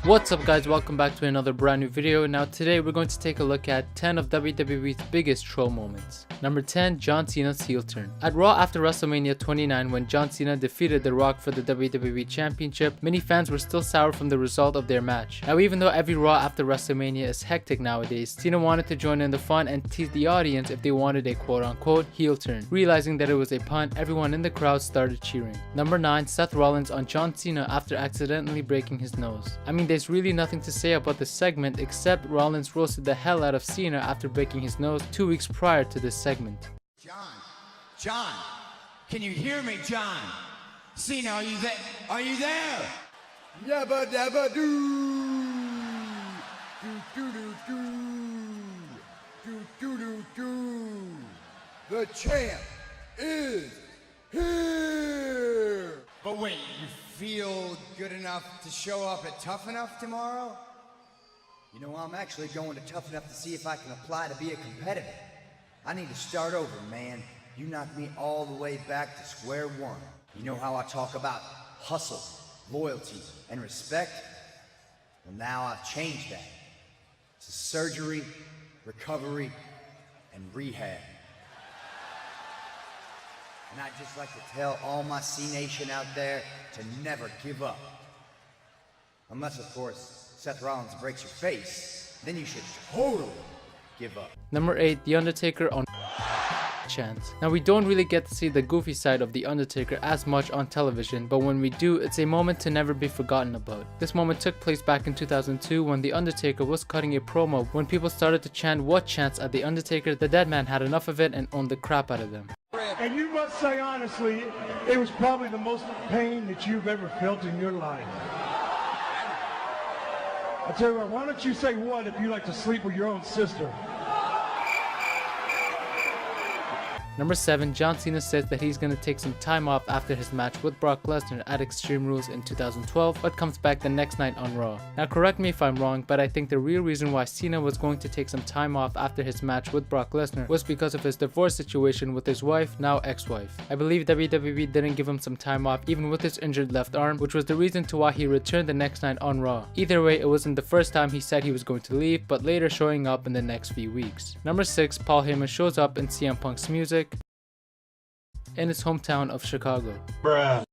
What's up guys, welcome back to another brand new video. Now today we're going to take a look at 10 of WWE's biggest troll moments. Number 10, John Cena's heel turn. At Raw after WrestleMania 29, when John Cena defeated The Rock for the WWE Championship, many fans were still sour from the result of their match. Now even though every Raw after WrestleMania is hectic nowadays, Cena wanted to join in the fun and tease the audience if they wanted a quote-unquote heel turn. Realizing that it was a pun, everyone in the crowd started cheering. Number 9, Seth Rollins on John Cena after accidentally breaking his nose. I mean, there's really nothing to say about this segment except Rollins roasted the hell out of Cena after breaking his nose 2 weeks prior to this segment. John, can you hear me, John? Cena, are you there? Are you there? Yabba dabba doo, do do do do, do do do do. The champ is here. But wait, you feel good enough to show up at Tough Enough tomorrow? You know, I'm actually going to Tough Enough to see if I can apply to be a competitor. I need to start over, man. You knocked me all the way back to square one. You know how I talk about hustle, loyalty, and respect? Well, now I've changed that to surgery, recovery, and rehab. And I'd just like to tell all my C-Nation out there to never give up. Unless, of course, Seth Rollins breaks your face, then you should totally give up. Number 8, The Undertaker on chance. Now we don't really get to see the goofy side of The Undertaker as much on television, but when we do, it's a moment to never be forgotten about. This moment took place back in 2002 when The Undertaker was cutting a promo when people started to chant what chants at The Undertaker. The dead man had enough of it and owned the crap out of them. And you must say honestly, it was probably the most pain that you've ever felt in your life. I tell you what, why don't you say what if you like to sleep with your own sister? Number 7, John Cena says that he's going to take some time off after his match with Brock Lesnar at Extreme Rules in 2012, but comes back the next night on Raw. Now correct me if I'm wrong, but I think the real reason why Cena was going to take some time off after his match with Brock Lesnar was because of his divorce situation with his wife, now ex-wife. I believe WWE didn't give him some time off even with his injured left arm, which was the reason to why he returned the next night on Raw. Either way, it wasn't the first time he said he was going to leave, but later showing up in the next few weeks. Number 6, Paul Heyman shows up in CM Punk's music in his hometown of Chicago. Bruh.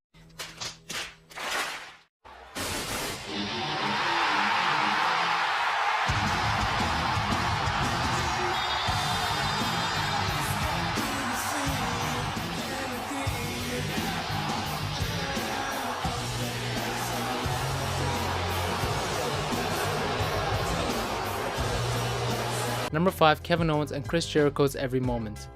Number 5, Kevin Owens and Chris Jericho's Every Moment.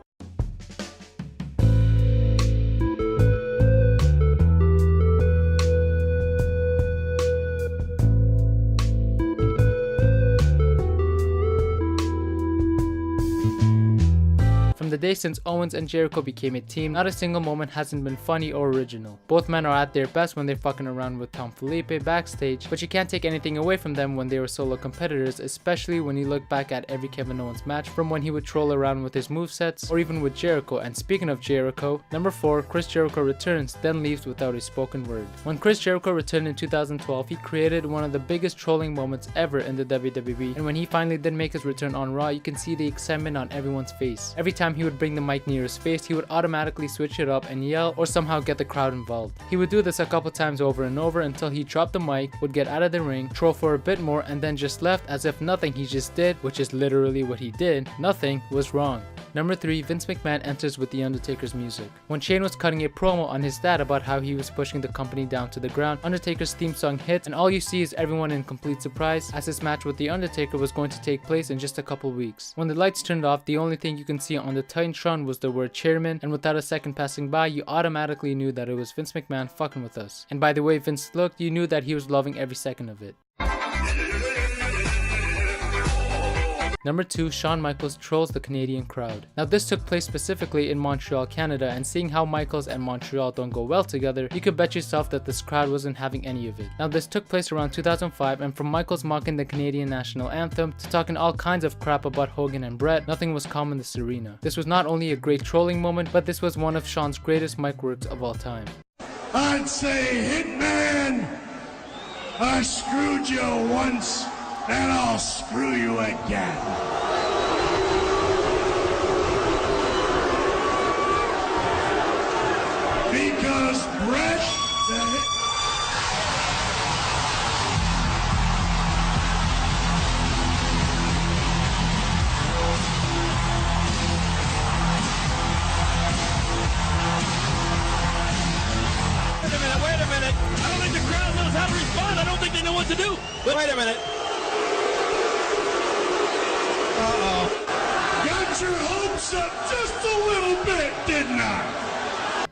From the day since Owens and Jericho became a team, not a single moment hasn't been funny or original. Both men are at their best when they're fucking around with Tom Felipe backstage, but you can't take anything away from them when they were solo competitors, especially when you look back at every Kevin Owens match, from when he would troll around with his movesets, or even with Jericho. And speaking of Jericho, number 4, Chris Jericho returns, then leaves without a spoken word. When Chris Jericho returned in 2012, he created one of the biggest trolling moments ever in the WWE, and when he finally did make his return on Raw, you can see the excitement on everyone's face. Every time he would bring the mic near his face, he would automatically switch it up and yell or somehow get the crowd involved. He would do this a couple times over and over until he dropped the mic, would get out of the ring, troll for a bit more, and then just left as if nothing he just did, which is literally what he did, nothing was wrong. Number 3, Vince McMahon enters with The Undertaker's music. When Shane was cutting a promo on his dad about how he was pushing the company down to the ground, Undertaker's theme song hits, and all you see is everyone in complete surprise as his match with The Undertaker was going to take place in just a couple weeks. When the lights turned off, the only thing you can see on the Titantron was the word chairman, and without a second passing by, you automatically knew that it was Vince McMahon fucking with us. And by the way Vince looked, you knew that he was loving every second of it. Number 2, Shawn Michaels trolls the Canadian crowd. Now this took place specifically in Montreal, Canada, and seeing how Michaels and Montreal don't go well together, you could bet yourself that this crowd wasn't having any of it. Now this took place around 2005, and from Michaels mocking the Canadian national anthem to talking all kinds of crap about Hogan and Brett, nothing was calm in this arena. This was not only a great trolling moment, but this was one of Shawn's greatest mic words of all time. I'd say Hitman I screwed you once, and I'll screw you again. Because Bret Wait a minute. I don't think the crowd knows how to respond. I don't think they know what to do. But wait a minute. got your hopes up just a little bit, didn't I?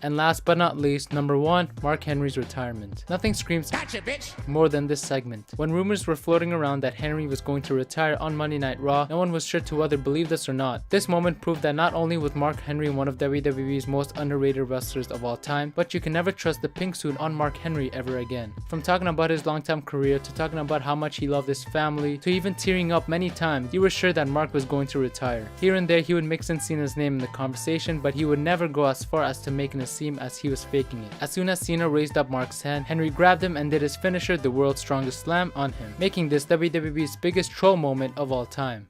And last but not least, number 1, Mark Henry's retirement. Nothing screams Gotcha, bitch! more than this segment. When rumors were floating around that Henry was going to retire on Monday Night Raw, no one was sure to whether believe this or not. This moment proved that not only was Mark Henry one of WWE's most underrated wrestlers of all time, but you can never trust the pink suit on Mark Henry ever again. From talking about his long-time career, to talking about how much he loved his family, to even tearing up many times, you were sure that Mark was going to retire. Here and there he would mix in Cena's name in the conversation, but he would never go as far as to making it seem as he was faking it. As soon as Cena raised up Mark's hand, Henry grabbed him and did his finisher, the world's strongest slam, on him, making this WWE's biggest troll moment of all time.